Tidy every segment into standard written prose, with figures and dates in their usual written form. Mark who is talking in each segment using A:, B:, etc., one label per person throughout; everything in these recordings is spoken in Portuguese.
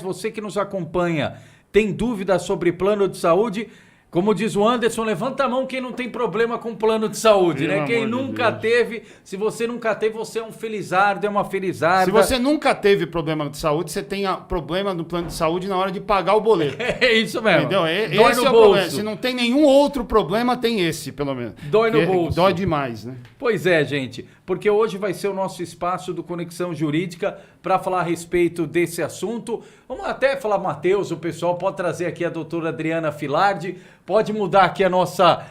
A: Você que nos acompanha, tem dúvida sobre plano de saúde? Como diz o Anderson, levanta a mão quem não tem problema com plano de saúde, né? Quem nunca teve, se você nunca teve, você é um felizardo, é uma felizarda.
B: Se você nunca teve problema de saúde, você tem problema no plano de saúde na hora de pagar o boleto.
A: É isso mesmo.
B: Entendeu?
A: Dói
B: Esse
A: no
B: é o
A: bolso.
B: problema. Se não tem nenhum outro problema, tem esse, pelo menos.
A: Dói no bolso.
B: Dói demais, né?
A: Pois é, gente, porque hoje vai ser o nosso espaço do Conexão Jurídica para falar a respeito desse assunto. Vamos até falar, Matheus, o pessoal pode trazer aqui a doutora Adriana Filardi, pode mudar aqui a nossa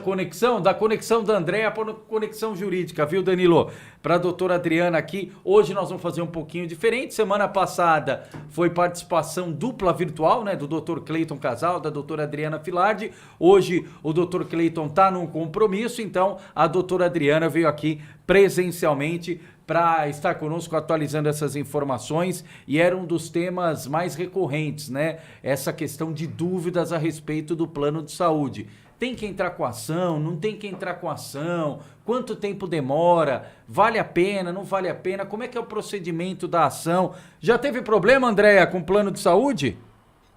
A: conexão, da conexão da Andréa para a conexão jurídica, viu, Danilo? Para a doutora Adriana aqui, hoje nós vamos fazer um pouquinho diferente. Semana passada foi participação dupla virtual, né, do doutor Cleiton Casal, da doutora Adriana Filardi. Hoje o doutor Cleiton está num compromisso, então a doutora Adriana veio aqui presencialmente para estar conosco atualizando essas informações, e era um dos temas mais recorrentes, né? Essa questão de dúvidas a respeito do plano de saúde. Tem que entrar com ação? Não tem que entrar com ação? Quanto tempo demora? Vale a pena? Não vale a pena? Como é que é o procedimento da ação? Já teve problema, Andréa, com plano de saúde?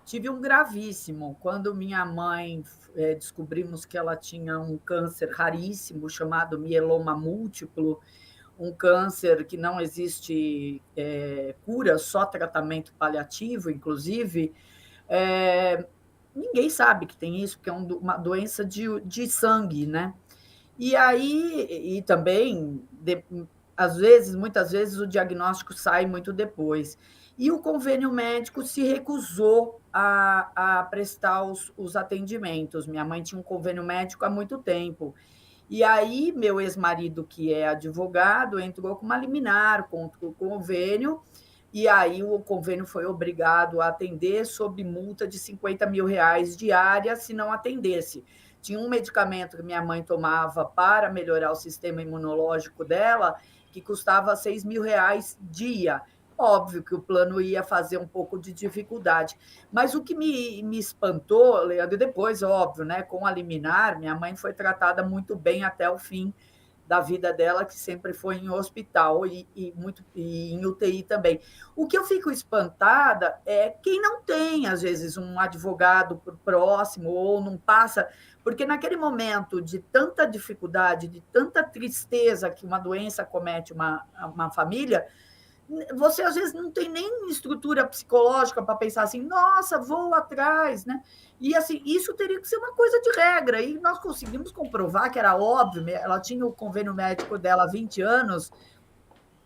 C: Tive um gravíssimo. Quando minha mãe, descobrimos que ela tinha um câncer raríssimo chamado mieloma múltiplo, um câncer que não existe cura, só tratamento paliativo, inclusive. Ninguém sabe que tem isso, porque é uma doença de sangue, né? E aí, e também, muitas vezes, o diagnóstico sai muito depois. E o convênio médico se recusou a prestar os atendimentos. Minha mãe tinha um convênio médico há muito tempo. E aí, meu ex-marido, que é advogado, entrou com uma liminar contra o convênio, e aí o convênio foi obrigado a atender sob multa de R$50 mil diária se não atendesse. Tinha um medicamento que minha mãe tomava para melhorar o sistema imunológico dela, que custava R$6 mil dia. Óbvio que o plano ia fazer um pouco de dificuldade. Mas o que me espantou, Leandro, depois, óbvio, né, com a liminar, minha mãe foi tratada muito bem até o fim da vida dela, que sempre foi em hospital e em UTI também. O que eu fico espantada é quem não tem, às vezes, um advogado próximo ou não passa, porque naquele momento de tanta dificuldade, de tanta tristeza que uma doença comete uma família, você às vezes não tem nem estrutura psicológica para pensar assim, nossa, vou atrás, né? E assim, isso teria que ser uma coisa de regra, e nós conseguimos comprovar que era óbvio, ela tinha o convênio médico dela há 20 anos,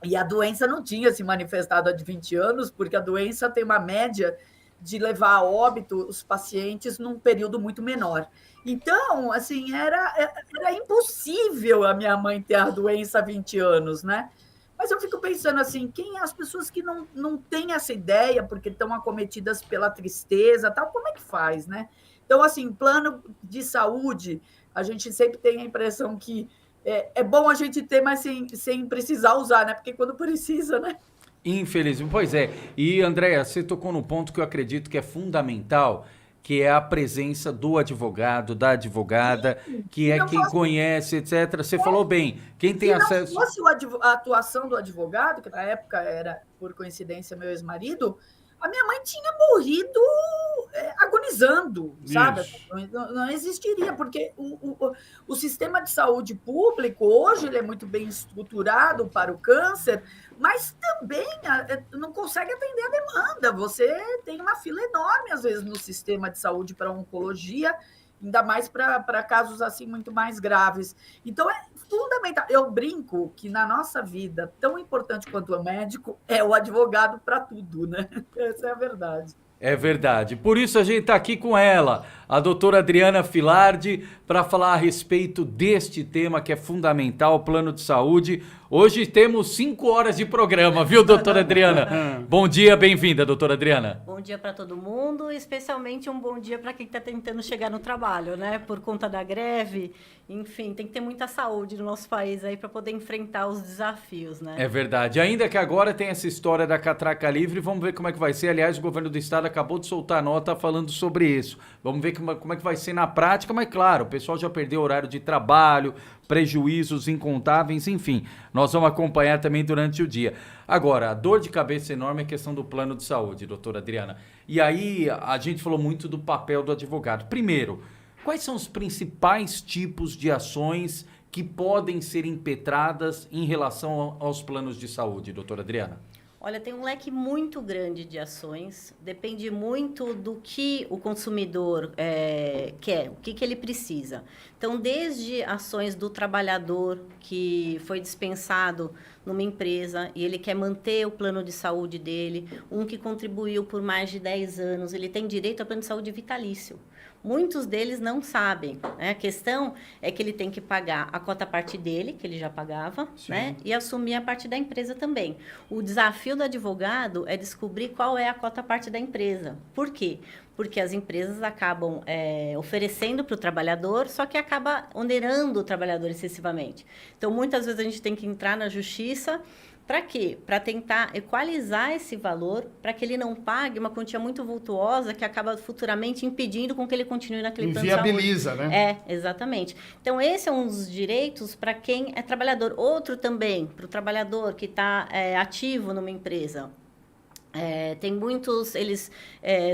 C: e a doença não tinha se manifestado há 20 anos, porque a doença tem uma média de levar a óbito os pacientes num período muito menor. Então, assim, era impossível a minha mãe ter a doença há 20 anos, né? Mas eu fico pensando assim, quem as pessoas que não têm essa ideia, porque estão acometidas pela tristeza, tal, como é que faz, né? Então, assim, plano de saúde, a gente sempre tem a impressão que é bom a gente ter, mas sem precisar usar, né? Porque quando precisa, né?
A: Infelizmente, pois é. E, Andréa, você tocou no ponto que eu acredito que é fundamental, que é a presença do advogado, da advogada, que é quem conhece, etc. Você falou bem, quem tem acesso...
C: Se não fosse a atuação do advogado, que na época era, por coincidência, meu ex-marido, a minha mãe tinha morrido agonizando, sabe? Não existiria, porque o sistema de saúde público, hoje, ele é muito bem estruturado para o câncer, mas também não consegue atender a demanda. Você tem uma fila enorme, às vezes, no sistema de saúde para oncologia, ainda mais para casos assim muito mais graves. Então, é fundamental. Eu brinco que na nossa vida, tão importante quanto o médico, é o advogado para tudo, né? Essa é a verdade.
A: É verdade. Por isso a gente está aqui com ela, a doutora Adriana Filardi, para falar a respeito deste tema que é fundamental, o plano de saúde. Hoje temos 5 horas de programa, viu, doutora Adriana? Bom dia, bem-vinda, doutora Adriana.
D: Bom dia para todo mundo, especialmente um bom dia para quem está tentando chegar no trabalho, né? Por conta da greve, enfim, tem que ter muita saúde no nosso país aí para poder enfrentar os desafios, né?
A: É verdade. Ainda que agora tem essa história da catraca livre, vamos ver como é que vai ser. Aliás, o governo do estado acabou de soltar a nota falando sobre isso. Vamos ver como é que vai ser na prática, mas claro, o pessoal já perdeu horário de trabalho, prejuízos incontáveis, enfim. Nós vamos acompanhar também durante o dia. Agora, a dor de cabeça enorme é a questão do plano de saúde, doutora Adriana. E aí, a gente falou muito do papel do advogado. Primeiro, quais são os principais tipos de ações que podem ser impetradas em relação aos planos de saúde, doutora Adriana?
D: Olha, tem um leque muito grande de ações, depende muito do que o consumidor quer, o que ele precisa. Então, desde ações do trabalhador que foi dispensado numa empresa e ele quer manter o plano de saúde dele, um que contribuiu por mais de 10 anos, ele tem direito ao plano de saúde vitalício. Muitos deles não sabem, né? A questão é que ele tem que pagar a cota parte dele, que ele já pagava, né? E assumir a parte da empresa também. O desafio do advogado é descobrir qual é a cota parte da empresa. Por quê? Porque as empresas acabam oferecendo para o trabalhador, só que acaba onerando o trabalhador excessivamente. Então, muitas vezes a gente tem que entrar na justiça. Para quê? Para tentar equalizar esse valor, para que ele não pague uma quantia muito vultuosa que acaba futuramente impedindo com que ele continue naquele plano de saúde.
B: Inviabiliza, né?
D: Exatamente. Então, esse é um dos direitos para quem é trabalhador. Outro também, para o trabalhador que está ativo numa empresa. Tem muitos, eles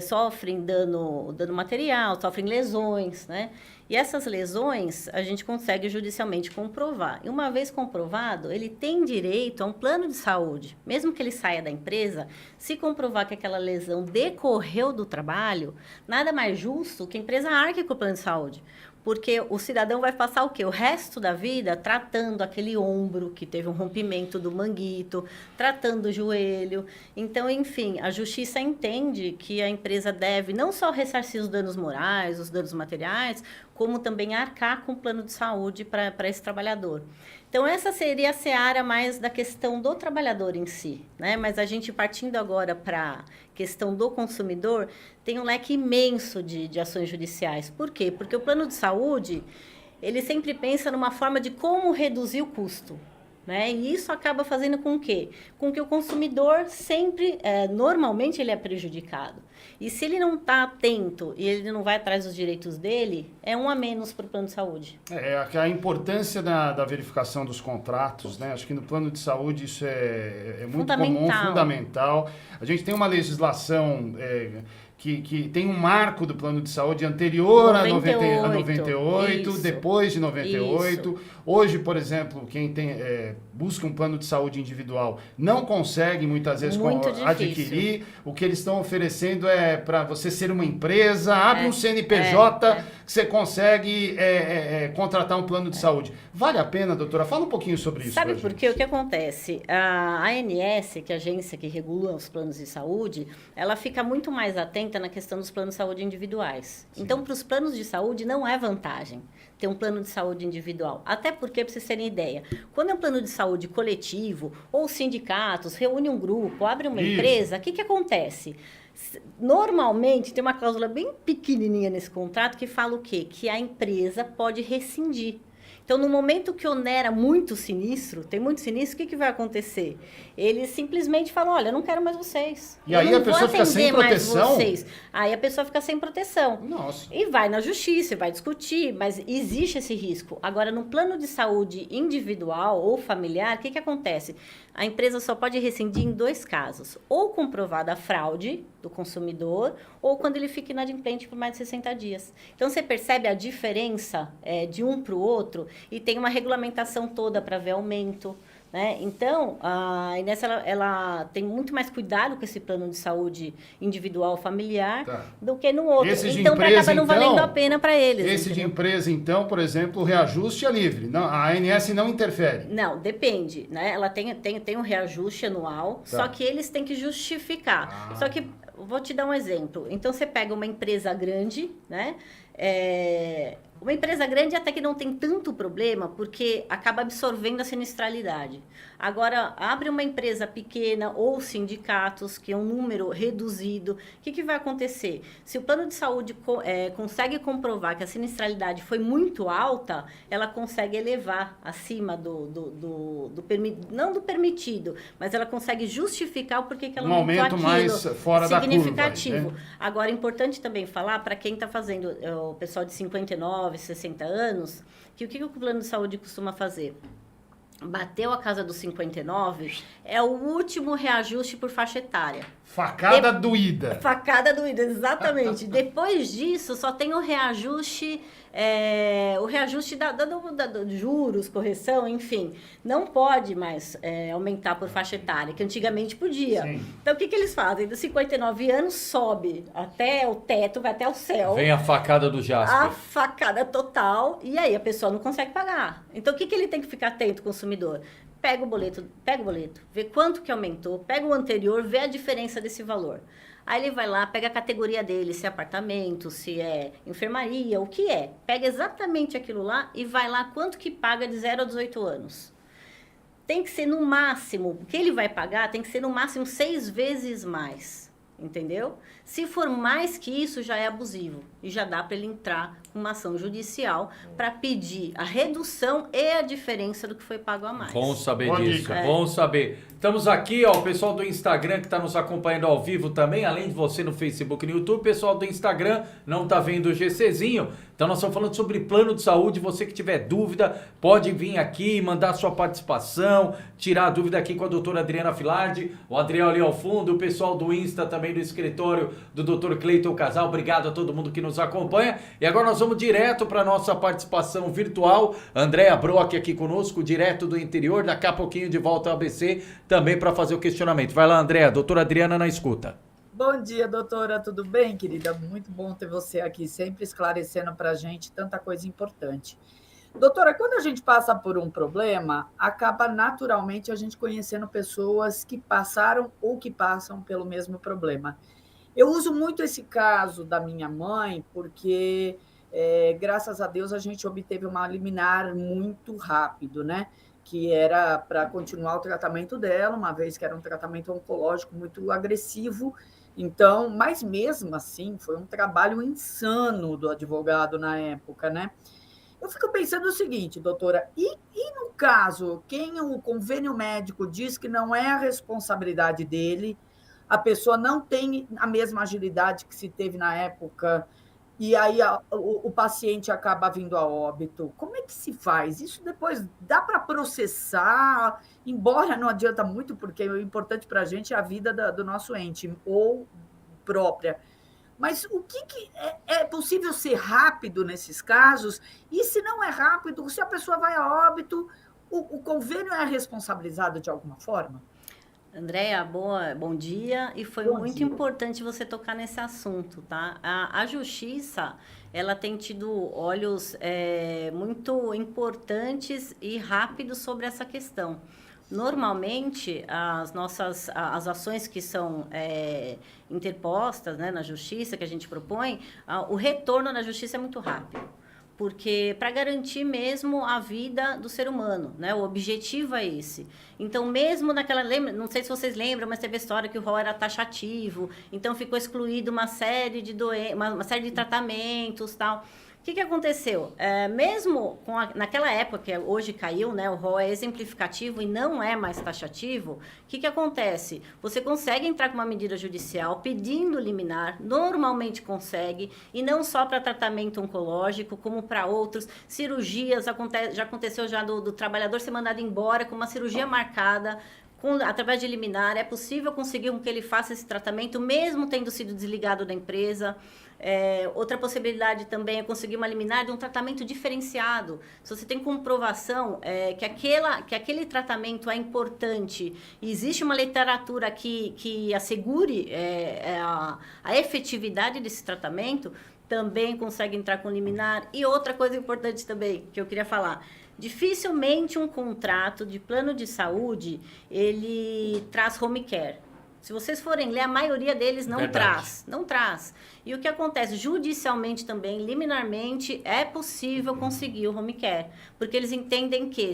D: sofrem dano material, sofrem lesões, né? E essas lesões a gente consegue judicialmente comprovar. E uma vez comprovado, ele tem direito a um plano de saúde. Mesmo que ele saia da empresa, se comprovar que aquela lesão decorreu do trabalho, nada mais justo que a empresa arque com o plano de saúde. Porque o cidadão vai passar o quê? O resto da vida tratando aquele ombro que teve um rompimento do manguito, tratando o joelho. Então, enfim, a justiça entende que a empresa deve não só ressarcir os danos morais, os danos materiais, como também arcar com o plano de saúde para esse trabalhador. Então, essa seria a seara mais da questão do trabalhador em si, né? Mas a gente partindo agora para a questão do consumidor, tem um leque imenso de ações judiciais. Por quê? Porque o plano de saúde, ele sempre pensa numa forma de como reduzir o custo, né? E isso acaba fazendo com que o consumidor sempre, normalmente, ele é prejudicado. E se ele não está atento e ele não vai atrás dos direitos dele, é um a menos para o plano de saúde.
B: A importância da verificação dos contratos, né? Acho que no plano de saúde isso é muito comum, fundamental. A gente tem uma legislação que tem um marco do plano de saúde anterior a 98,
D: isso,
B: depois de 98.
D: Isso.
B: Hoje, por exemplo, quem busca um plano de saúde individual não consegue muitas vezes adquirir. O que eles estão oferecendo é para você ser uma empresa, abre um CNPJ que você consegue contratar um plano de saúde. Vale a pena, doutora? Fala um pouquinho sobre isso.
D: Sabe por quê? O que acontece? A ANS, que é a agência que regula os planos de saúde, ela fica muito mais atenta na questão dos planos de saúde individuais. Sim. Então, para os planos de saúde, não é vantagem ter um plano de saúde individual. Até porque, para vocês terem ideia, quando é um plano de saúde coletivo, ou sindicatos, reúne um grupo, abre uma empresa, o que acontece? Normalmente, tem uma cláusula bem pequenininha nesse contrato que fala o quê? Que a empresa pode rescindir. Então, no momento que onera muito sinistro, tem muito sinistro, o que vai acontecer? Eles simplesmente falam, olha, eu não quero mais vocês.
B: E aí a pessoa fica sem proteção?
D: Aí a pessoa fica sem proteção.
B: Nossa.
D: E vai na justiça, vai discutir, mas existe esse risco. Agora, no plano de saúde individual ou familiar, o que acontece? A empresa só pode rescindir em 2 casos. Ou comprovada a fraude do consumidor, ou quando ele fica inadimplente por mais de 60 dias. Então, você percebe a diferença de um para o outro e tem uma regulamentação toda para ver aumento. Né? Então, a Inés, ela tem muito mais cuidado com esse plano de saúde individual familiar do que no outro. Então, acaba não valendo a pena para eles.
B: Esse de empresa, então, por exemplo, o reajuste é livre. Não, a ANS não interfere.
D: Não, depende. Né? Ela tem um reajuste anual, só que eles têm que justificar. Só que, vou te dar um exemplo. Então, você pega uma empresa grande, né? Uma empresa grande até que não tem tanto problema, porque acaba absorvendo a sinistralidade. Agora, abre uma empresa pequena ou sindicatos, que é um número reduzido, o que vai acontecer? Se o plano de saúde consegue comprovar que a sinistralidade foi muito alta, ela consegue elevar acima não do permitido, mas ela consegue justificar o porquê que ela aumentou aquilo.
B: Um aumento mais fora da curva.
D: Significativo. Agora, é importante também falar, para quem está fazendo, o pessoal de 59, 60 anos, que o que o plano de saúde costuma fazer? Bateu a casa dos 59, é o último reajuste por faixa etária.
B: Facada doída.
D: Facada doída, exatamente. Depois disso, só tem o reajuste de juros, correção, enfim. Não pode mais aumentar por faixa etária, que antigamente podia.
B: Sim.
D: Então, o que eles fazem? Dos 59 anos, sobe até o teto, vai até o céu.
A: Vem a facada do Jasper.
D: A facada total, e aí a pessoa não consegue pagar. Então, o que ele tem que ficar atento, consumidor? Pega o boleto, vê quanto que aumentou, pega o anterior, vê a diferença desse valor. Aí ele vai lá, pega a categoria dele, se é apartamento, se é enfermaria, o que é. Pega exatamente aquilo lá e vai lá quanto que paga de 0 a 18 anos. Tem que ser no máximo, o que ele vai pagar tem que ser no máximo 6 vezes mais, entendeu? Se for mais que isso, já é abusivo e já dá para ele entrar com uma ação judicial para pedir a redução e a diferença do que foi pago a mais.
A: Bom saber disso, bom saber. Estamos aqui, ó, o pessoal do Instagram que está nos acompanhando ao vivo também, além de você no Facebook e no YouTube, o pessoal do Instagram não está vendo o GCzinho. Então nós estamos falando sobre plano de saúde, você que tiver dúvida, pode vir aqui, mandar sua participação, tirar a dúvida aqui com a doutora Adriana Filardi, o Adriel ali ao fundo, o pessoal do Insta também do escritório do Dr. Cleiton Casal, obrigado a todo mundo que nos acompanha. E agora nós vamos direto para a nossa participação virtual, Andréa Brock aqui conosco, direto do interior, daqui a pouquinho de volta ao ABC, também para fazer o questionamento. Vai lá, Andréa, doutora Adriana na escuta.
C: Bom dia, doutora, tudo bem, querida? Muito bom ter você aqui, sempre esclarecendo para a gente tanta coisa importante. Doutora, quando a gente passa por um problema, acaba naturalmente a gente conhecendo pessoas que passaram ou que passam pelo mesmo problema. Eu uso muito esse caso da minha mãe, porque, graças a Deus, a gente obteve uma liminar muito rápido, né? Que era para continuar o tratamento dela, uma vez que era um tratamento oncológico muito agressivo. Então, mas mesmo assim, foi um trabalho insano do advogado na época, né? Eu fico pensando o seguinte, doutora, e no caso, quem o convênio médico diz que não é a responsabilidade dele, a pessoa não tem a mesma agilidade que se teve na época, e aí o paciente acaba vindo a óbito. Como é que se faz? Isso depois dá para processar, embora não adianta muito, porque o importante para a gente é a vida do nosso ente, ou própria. Mas o que é possível ser rápido nesses casos? E se não é rápido, se a pessoa vai a óbito, o convênio é responsabilizado de alguma forma?
D: Andréa, bom dia, e foi muito importante você tocar nesse assunto, tá? A justiça, ela tem tido olhos muito importantes e rápidos sobre essa questão. Normalmente, as ações que são interpostas, né, na justiça, que a gente propõe, o retorno na justiça é muito rápido. Porque para garantir mesmo a vida do ser humano, né? O objetivo é esse. Então, mesmo naquela... não sei se vocês lembram, mas teve a história que o rol era taxativo, então ficou excluído uma série de uma série de tratamentos, tal. O que aconteceu? Mesmo naquela época, que hoje caiu, né, o rol é exemplificativo e não é mais taxativo, o que acontece? Você consegue entrar com uma medida judicial pedindo liminar, normalmente consegue, e não só para tratamento oncológico, como para outros. Cirurgias, já aconteceu do trabalhador ser mandado embora com uma cirurgia marcada, através de liminar, é possível conseguir com que ele faça esse tratamento, mesmo tendo sido desligado da empresa. Outra possibilidade também é conseguir uma liminar de um tratamento diferenciado. Se você tem comprovação que aquele tratamento é importante e existe uma literatura que assegure a efetividade desse tratamento, também consegue entrar com liminar. E outra coisa importante também que eu queria falar: dificilmente um contrato de plano de saúde ele traz home care. Se vocês forem ler, a maioria deles não
A: Verdade.
D: traz. Não traz. E o que acontece? Judicialmente também, liminarmente, é possível conseguir o home care. Porque eles entendem que,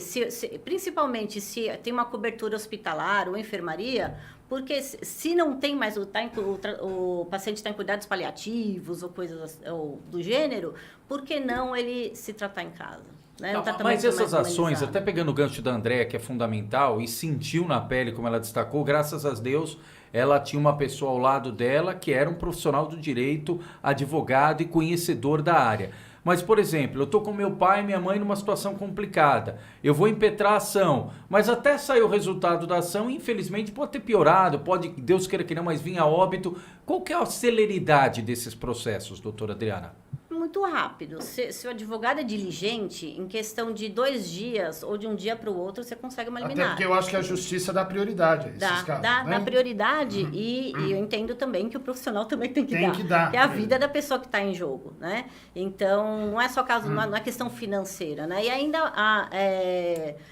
D: principalmente se tem uma cobertura hospitalar ou enfermaria, porque se não tem mais, o paciente está em cuidados paliativos ou coisas ou do gênero, por que não ele se tratar em casa? Né?
A: Mas essas ações, até pegando o gancho da Andréa, que é fundamental, e sentiu na pele, como ela destacou, graças a Deus, ela tinha uma pessoa ao lado dela que era um profissional do direito, advogado e conhecedor da área. Mas, por exemplo, eu estou com meu pai e minha mãe numa situação complicada. Eu vou impetrar a ação, mas até sair o resultado da ação, infelizmente, pode ter piorado, pode, Deus queira que não, mas vir a óbito. Qual que é a celeridade desses processos, doutora Adriana?
D: Muito rápido. Se o advogado é diligente, em questão de 2 dias ou de um dia para o outro, você consegue uma liminar.
B: Até porque eu acho que a justiça dá prioridade a esses casos.
D: Dá prioridade e eu entendo também que o profissional também tem que dar. Que é a vida da pessoa que está em jogo, né? Então, não é só caso, não é questão financeira, né? E ainda,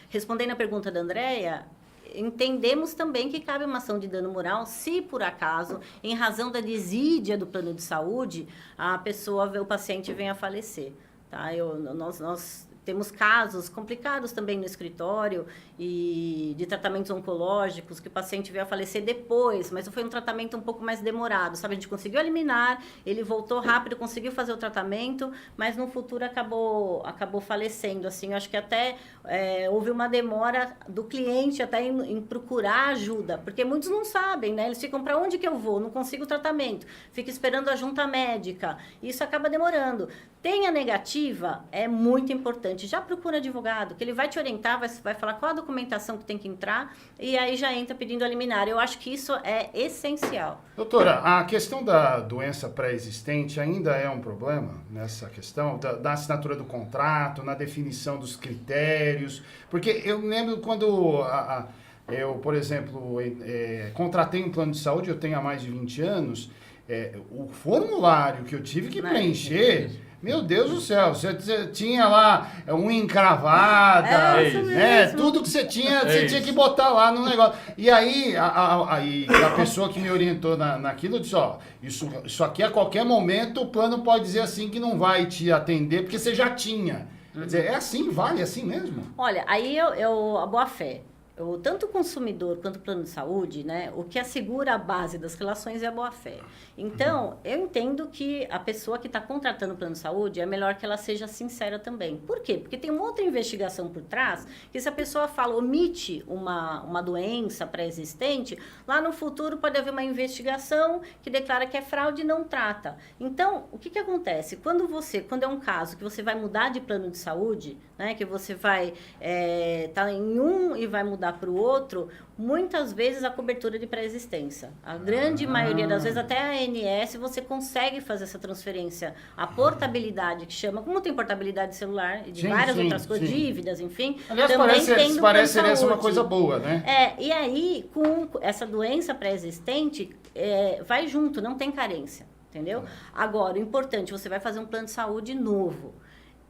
D: respondendo a pergunta da Andréia, entendemos também que cabe uma ação de dano moral se, por acaso, em razão da desídia do plano de saúde, o paciente venha a falecer. Tá? Nós temos casos complicados também no escritório e de tratamentos oncológicos que o paciente veio a falecer depois, mas foi um tratamento um pouco mais demorado, sabe? A gente conseguiu eliminar, ele voltou rápido, conseguiu fazer o tratamento, mas no futuro acabou falecendo, assim. Eu acho que até houve uma demora do cliente até em procurar ajuda, porque muitos não sabem, né? Eles ficam, para onde que eu vou? Não consigo tratamento, fica esperando a junta médica, isso acaba demorando. Tem a negativa, é muito importante. Já procura advogado, que ele vai te orientar, vai falar qual a documentação que tem que entrar e aí já entra pedindo a liminar. Eu acho que isso é essencial.
B: Doutora, a questão da doença pré-existente ainda é um problema nessa questão da assinatura do contrato, na definição dos critérios? Porque eu lembro quando eu, por exemplo, contratei um plano de saúde, eu tenho há mais de 20 anos, o formulário que eu tive que preencher... Meu Deus do céu, você tinha lá unha encravada, tudo que você tinha que botar lá no negócio. E aí, a pessoa que me orientou naquilo disse, isso aqui a qualquer momento o plano pode dizer assim que não vai te atender, porque você já tinha. Quer dizer, é assim, vale assim mesmo?
D: Olha, aí a boa-fé. Tanto o consumidor quanto o plano de saúde, né, o que assegura a base das relações é a boa-fé. Então, eu entendo que a pessoa que está contratando o plano de saúde é melhor que ela seja sincera também. Por quê? Porque tem uma outra investigação por trás, que se a pessoa omite uma doença pré-existente, lá no futuro pode haver uma investigação que declara que é fraude e não trata. Então, o que acontece? Quando é um caso que você vai mudar de plano de saúde, né, que você vai estar em um e vai mudar para o outro, muitas vezes a cobertura de pré-existência. A grande maioria das vezes, até a ANS, você consegue fazer essa transferência. A portabilidade, que chama, como tem portabilidade celular e de várias outras coisas, dívidas, enfim.
B: Aliás, parece essa uma coisa boa, né?
D: E aí, com essa doença pré-existente, vai junto, não tem carência, entendeu? Agora, o importante, você vai fazer um plano de saúde novo.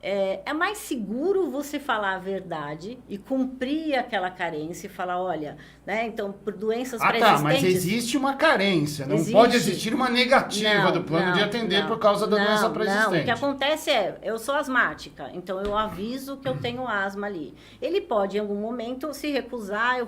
D: É mais seguro você falar a verdade e cumprir aquela carência e falar, olha, né, então, por doenças pré-existentes...
B: mas existe uma carência, não pode existir uma negativa do plano de atender por causa da doença pré-existente.
D: Não, o que acontece eu sou asmática, então eu aviso que eu tenho asma ali. Ele pode, em algum momento, se recusar,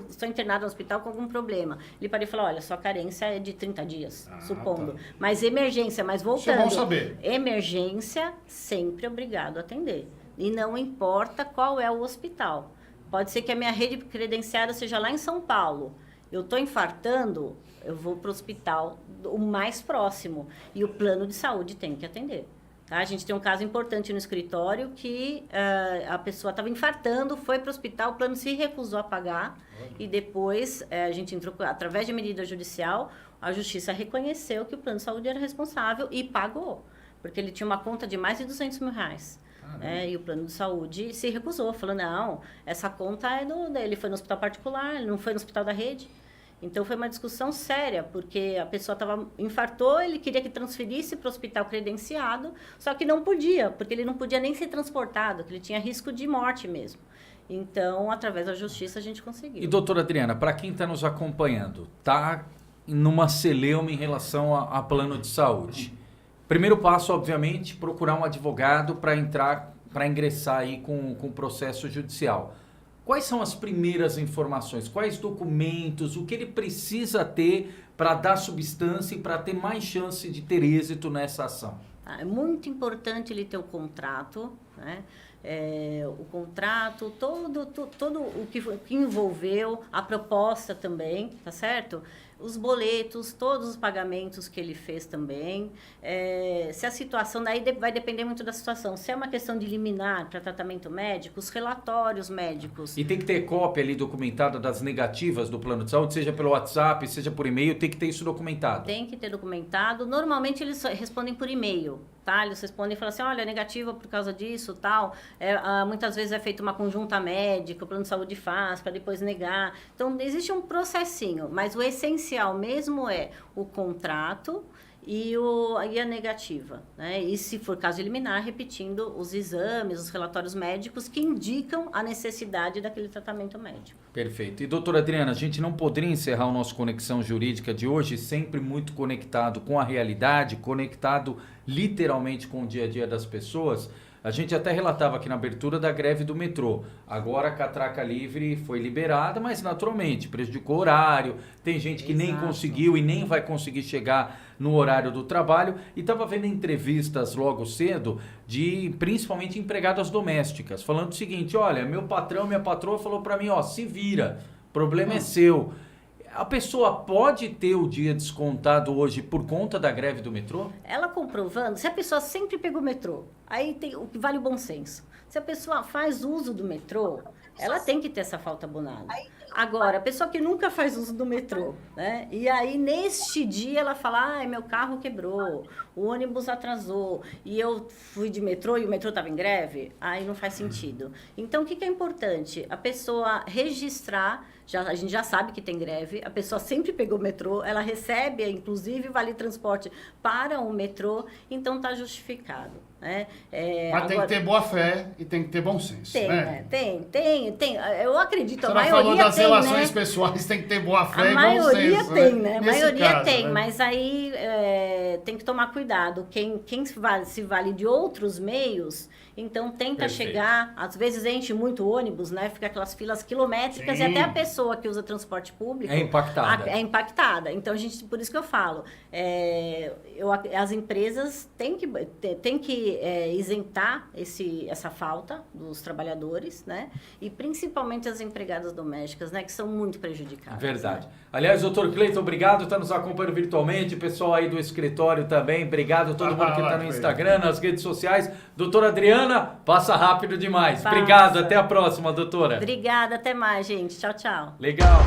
D: estou internado no hospital com algum problema. Ele pode falar, olha, sua carência é de 30 dias, supondo. Tá. Mas emergência, mas voltando... Isso é bom saber. Emergência, sempre obrigado a atender. E não importa qual é o hospital. Pode ser que a minha rede credenciada seja lá em São Paulo. Eu estou infartando, eu vou para o hospital o mais próximo. E o plano de saúde tem que atender. Tá? A gente tem um caso importante no escritório que a pessoa estava infartando, foi para o hospital, o plano se recusou a pagar. E depois a gente entrou, através de medida judicial, a justiça reconheceu que o plano de saúde era responsável e pagou. Porque ele tinha uma conta de mais de R$200 mil. E o plano de saúde se recusou, falou, não, essa conta é dele, foi no hospital particular, ele não foi no hospital da rede. Então, foi uma discussão séria, porque a pessoa infartou, ele queria que transferisse para o hospital credenciado, só que não podia, porque ele não podia nem ser transportado, que ele tinha risco de morte mesmo. Então, através da justiça, a gente conseguiu.
A: E, doutora Adriana, para quem está nos acompanhando, está numa celeuma em relação a plano de saúde? Primeiro passo, obviamente, procurar um advogado para ingressar aí com o processo judicial. Quais são as primeiras informações? Quais documentos? O que ele precisa ter para dar substância e para ter mais chance de ter êxito nessa ação?
D: É muito importante ele ter o contrato, né? O contrato, todo o que envolveu, a proposta também, tá certo? Os boletos, todos os pagamentos que ele fez também. Se a situação, daí vai depender muito da situação. Se é uma questão de liminar para tratamento médico, os relatórios médicos.
A: E tem que ter cópia ali documentada das negativas do plano de saúde, seja pelo WhatsApp, seja por e-mail, tem que ter isso documentado.
D: Tem que ter documentado. Normalmente eles respondem por e-mail, tá? Eles respondem e falam assim, olha, negativa por causa disso, tal. Muitas vezes é feita uma conjunta médica, o plano de saúde faz, para depois negar. Então, existe um processinho, mas o essencial mesmo é o contrato e a negativa, né? E se for caso de liminar, repetindo os exames, os relatórios médicos que indicam a necessidade daquele tratamento médico.
A: Perfeito. E doutora Adriana, a gente não poderia encerrar o nosso Conexão Jurídica de hoje sempre muito conectado com a realidade, conectado literalmente com o dia a dia das pessoas. A gente até relatava aqui na abertura da greve do metrô. Agora a catraca livre foi liberada, mas naturalmente prejudicou o horário. Tem gente que nem conseguiu e nem vai conseguir chegar no horário do trabalho. E estava vendo entrevistas logo cedo de principalmente empregadas domésticas, falando o seguinte, olha, meu patrão, minha patroa falou para mim, ó, se vira, o problema é seu. A pessoa pode ter o dia descontado hoje por conta da greve do metrô?
D: Ela comprovando, se a pessoa sempre pegou o metrô, aí tem o que vale o bom senso. Se a pessoa faz uso do metrô, ela tem que ter essa falta abonada. Agora, a pessoa que nunca faz uso do metrô, né? E aí, neste dia, ela fala, meu carro quebrou, o ônibus atrasou, e eu fui de metrô e o metrô estava em greve, aí não faz sentido. Então, o que é importante? A pessoa registrar, a gente já sabe que tem greve, a pessoa sempre pegou o metrô, ela recebe, inclusive, vale transporte para o metrô, então está justificado. Né?
B: Mas
D: agora,
B: tem que ter boa fé e tem que ter bom senso.
D: Tem,
B: né?
D: Tem. Eu acredito, a
B: Você
D: maioria
B: falou das
D: tem,
B: relações
D: né?
B: pessoas, tem que ter boa fé
D: A
B: e bom
D: maioria
B: senso.
D: tem, né? A
B: Nesse
D: maioria
B: caso,
D: tem,
B: né?
D: mas aí tem que tomar cuidado. Quem se vale de outros meios, então tenta
A: Perfeito.
D: chegar, às vezes enche muito ônibus, né? Fica aquelas filas quilométricas
B: Sim.
D: e até a pessoa que usa transporte público
A: É impactada.
D: É impactada. Então, por isso que eu falo, as empresas têm que isentar essa falta dos trabalhadores, né? E principalmente as empregadas domésticas, né? Que são muito prejudicadas.
A: Verdade.
D: Né?
A: Aliás, doutor Cleiton, obrigado, está nos acompanhando virtualmente, o pessoal aí do escritório também, obrigado a todo mundo que está no Instagram, nas redes sociais. Doutora Adriana, passa rápido demais.
D: Passa.
A: Obrigado, até a próxima, doutora.
D: Obrigada, até mais, gente. Tchau, tchau.
A: Legal.